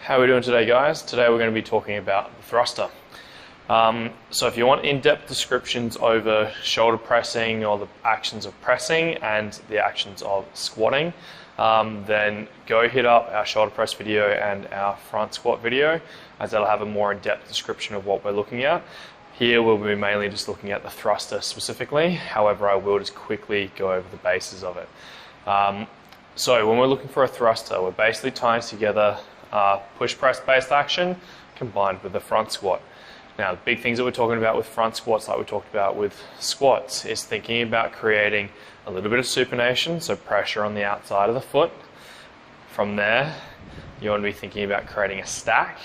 How are we doing today, guys? Today we're going to be talking about the thruster. So if you want in-depth descriptions over shoulder pressing or the actions of pressing and the actions of squatting, then go hit up our shoulder press video and our front squat video, as that'll have a more in-depth description of what we're looking at. Here we'll be mainly just looking at the thruster specifically. However, I will just quickly go over the bases of it. So when we're looking for a thruster, we're basically tying together push press based action combined with the front squat. Now, the big things that we're talking about with front squats, like we talked about with squats, is thinking about creating a little bit of supination, so pressure on the outside of the foot. From there, you want to be thinking about creating a stack,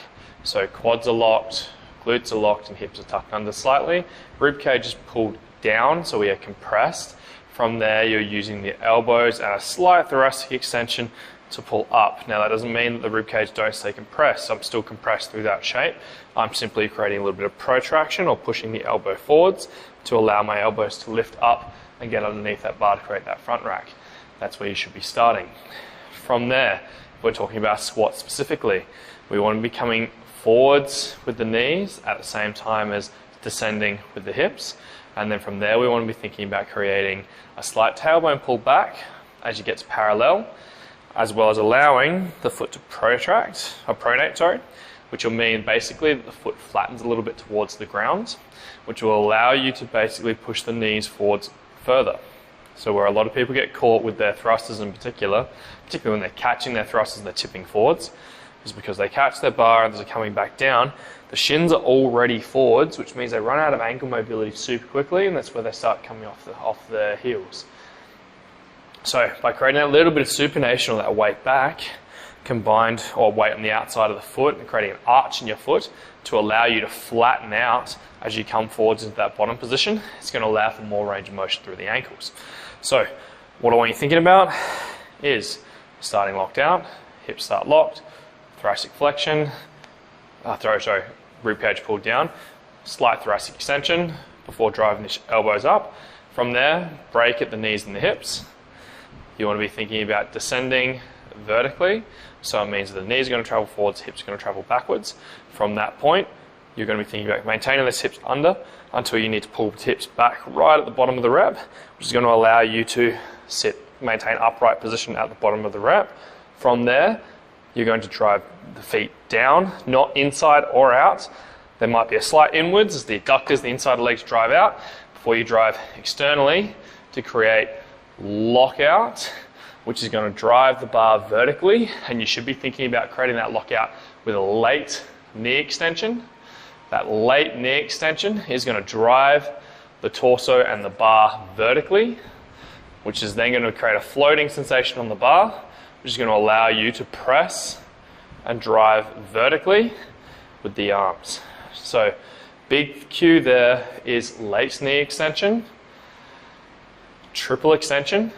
so quads are locked, glutes are locked, and hips are tucked under slightly. Rib cage is pulled down, so we are compressed. From there, you're using the elbows and a slight thoracic extension to pull up. Now, that doesn't mean that the rib cage don't stay compressed. I'm still compressed through that shape. I'm simply creating a little bit of protraction or pushing the elbow forwards to allow my elbows to lift up and get underneath that bar to create that front rack. That's where you should be starting. From there, if we're talking about squats specifically, we want to be coming forwards with the knees at the same time as descending with the hips. And then from there, we want to be thinking about creating a slight tailbone pull back as you get to parallel, as well as allowing the foot to pronate, which will mean basically that the foot flattens a little bit towards the ground, which will allow you to basically push the knees forwards further. So where a lot of people get caught with their thrusters in particularly when they're catching their thrusters and they're tipping forwards, is because they catch their bar and as they're coming back down, the shins are already forwards, which means they run out of ankle mobility super quickly, and that's where they start coming off their heels. So by creating a little bit of supination or that weight back, combined, or weight on the outside of the foot, and creating an arch in your foot to allow you to flatten out as you come forwards into that bottom position, it's going to allow for more range of motion through the ankles. So what I want you thinking about is starting locked out, hips start locked, thoracic flexion, rib cage pulled down, slight thoracic extension before driving the elbows up. From there, break at the knees and the hips. You want to be thinking about descending vertically, so it means that the knees are going to travel forwards, hips are going to travel backwards. From that point, you're going to be thinking about maintaining those hips under until you need to pull the hips back right at the bottom of the rep, which is going to allow you to maintain upright position at the bottom of the rep. From there, you're going to drive the feet down, not inside or out. There might be a slight inwards as the adductors, the inside legs drive out, before you drive externally to create lockout, which is going to drive the bar vertically, and you should be thinking about creating that lockout with a late knee extension. That late knee extension is going to drive the torso and the bar vertically, which is then going to create a floating sensation on the bar, which is going to allow you to press and drive vertically with the arms. So big cue there is late knee extension, triple extension,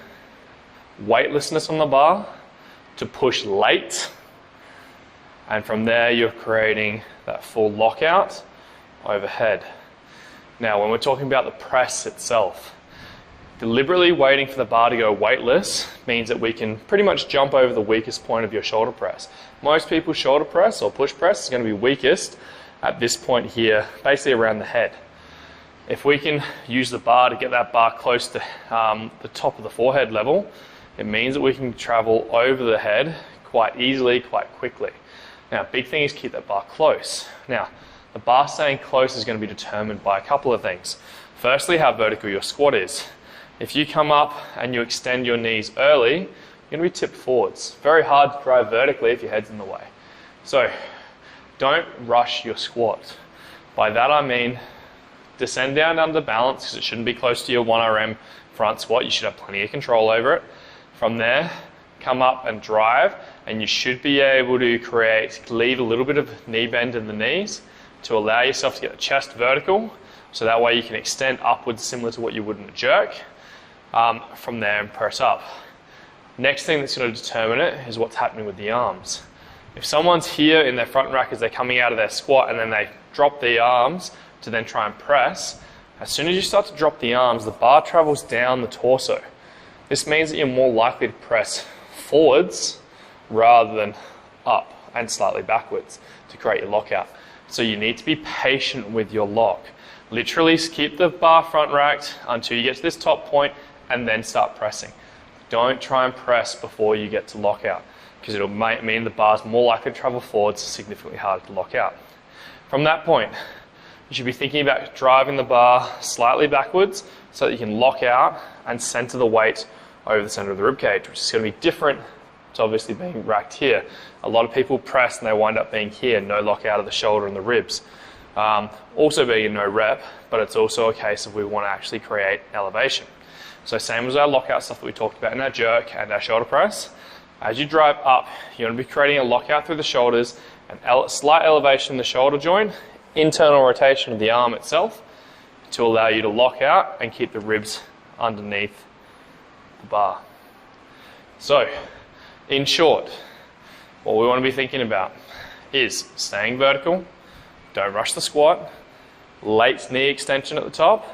weightlessness on the bar to push late, and from there you're creating that full lockout overhead. Now, when we're talking about the press itself, deliberately waiting for the bar to go weightless means that we can pretty much jump over the weakest point of your shoulder press. Most people's shoulder press or push press is going to be weakest at this point here, basically around the head. If we can use the bar to get that bar close to the top of the forehead level, it means that we can travel over the head quite easily, quite quickly. Now, big thing is keep that bar close. Now, the bar staying close is going to be determined by a couple of things. Firstly, how vertical your squat is. If you come up and you extend your knees early, you're going to be tipped forwards. Very hard to drive vertically if your head's in the way. So, don't rush your squat. By that I mean descend down under balance, because it shouldn't be close to your 1RM front squat. You should have plenty of control over it. From there, come up and drive, and you should be able to leave a little bit of knee bend in the knees to allow yourself to get the chest vertical, so that way you can extend upwards similar to what you would in a jerk. From there and press up. Next thing that's going to determine it is what's happening with the arms. If someone's here in their front rack as they're coming out of their squat and then they drop the arms to then try and press, as soon as you start to drop the arms, the bar travels down the torso. This means that you're more likely to press forwards rather than up and slightly backwards to create your lockout. So you need to be patient with your lock. Literally keep the bar front racked until you get to this top point and then start pressing. Don't try and press before you get to lockout, because it'll mean the bar's more likely to travel forwards, significantly harder to lock out. From that point, you should be thinking about driving the bar slightly backwards so that you can lock out and center the weight over the center of the ribcage, which is going to be different to obviously being racked here. A lot of people press and they wind up being here, no lock out of the shoulder and the ribs. Also being a no rep, but it's also a case of we want to actually create elevation. So same as our lockout stuff that we talked about in our jerk and our shoulder press, as you drive up, you're going to be creating a lockout through the shoulders, and slight elevation in the shoulder joint, internal rotation of the arm itself to allow you to lock out and keep the ribs underneath the bar. So, in short, what we want to be thinking about is staying vertical, don't rush the squat, late knee extension at the top,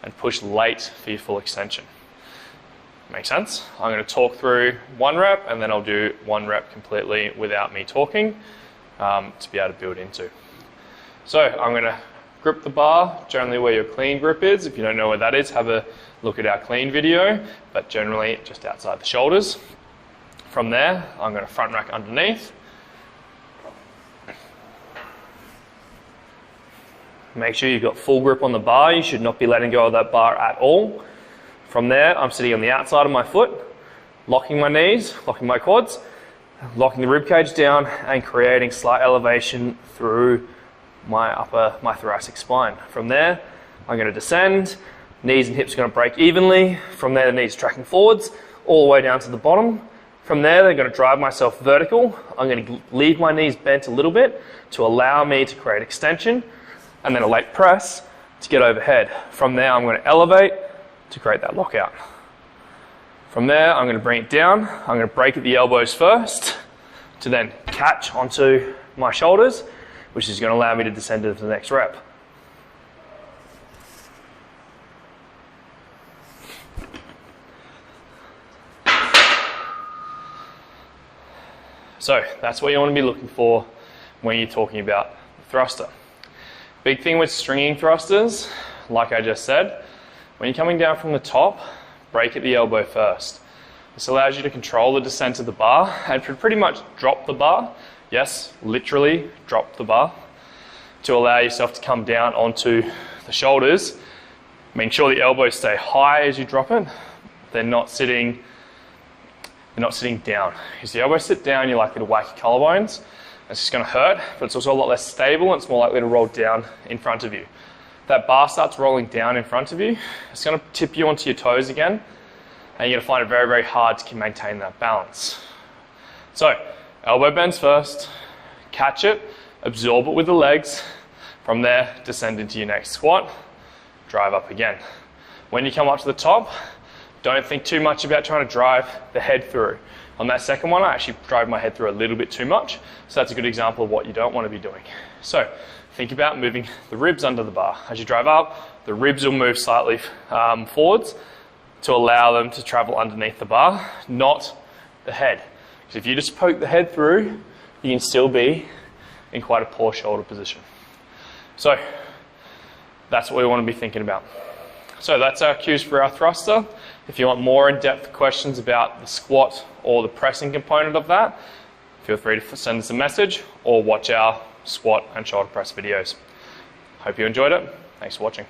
and push late for your full extension. Make sense? I'm going to talk through one rep and then I'll do one rep completely without me talking to be able to build into. So I'm going to grip the bar, generally where your clean grip is. If you don't know where that is, have a look at our clean video, but generally just outside the shoulders. From there, I'm going to front rack underneath. Make sure you've got full grip on the bar. You should not be letting go of that bar at all. From there, I'm sitting on the outside of my foot, locking my knees, locking my quads, locking the rib cage down and creating slight elevation through my thoracic spine. From there, I'm going to descend, knees and hips are going to break evenly. From there, the knees tracking forwards, all the way down to the bottom. From there, I'm going to drive myself vertical. I'm going to leave my knees bent a little bit to allow me to create extension, and then a late press to get overhead. From there, I'm going to elevate to create that lockout. From there, I'm going to bring it down. I'm going to break at the elbows first to then catch onto my shoulders, which is going to allow me to descend into the next rep. So that's what you want to be looking for when you're talking about the thruster. Big thing with stringing thrusters, like I just said, when you're coming down from the top, break at the elbow first. This allows you to control the descent of the bar and pretty much drop the bar. Yes, literally drop the bar to allow yourself to come down onto the shoulders. Make sure the elbows stay high as you drop it. They're not sitting down. Because the elbows sit down, you're likely to whack your collarbones. It's just going to hurt, but it's also a lot less stable and it's more likely to roll down in front of you. If that bar starts rolling down in front of you, it's going to tip you onto your toes again, and you're going to find it very, very hard to maintain that balance. So, elbow bends first, catch it, absorb it with the legs. From there, descend into your next squat, drive up again. When you come up to the top, don't think too much about trying to drive the head through. On that second one, I actually drove my head through a little bit too much, so that's a good example of what you don't want to be doing. So, think about moving the ribs under the bar. As you drive up, the ribs will move slightly forwards to allow them to travel underneath the bar, not the head. Because if you just poke the head through, you can still be in quite a poor shoulder position. So, that's what we want to be thinking about. So that's our cues for our thruster. If you want more in-depth questions about the squat or the pressing component of that, feel free to send us a message or watch our squat and shoulder press videos. Hope you enjoyed it. Thanks for watching.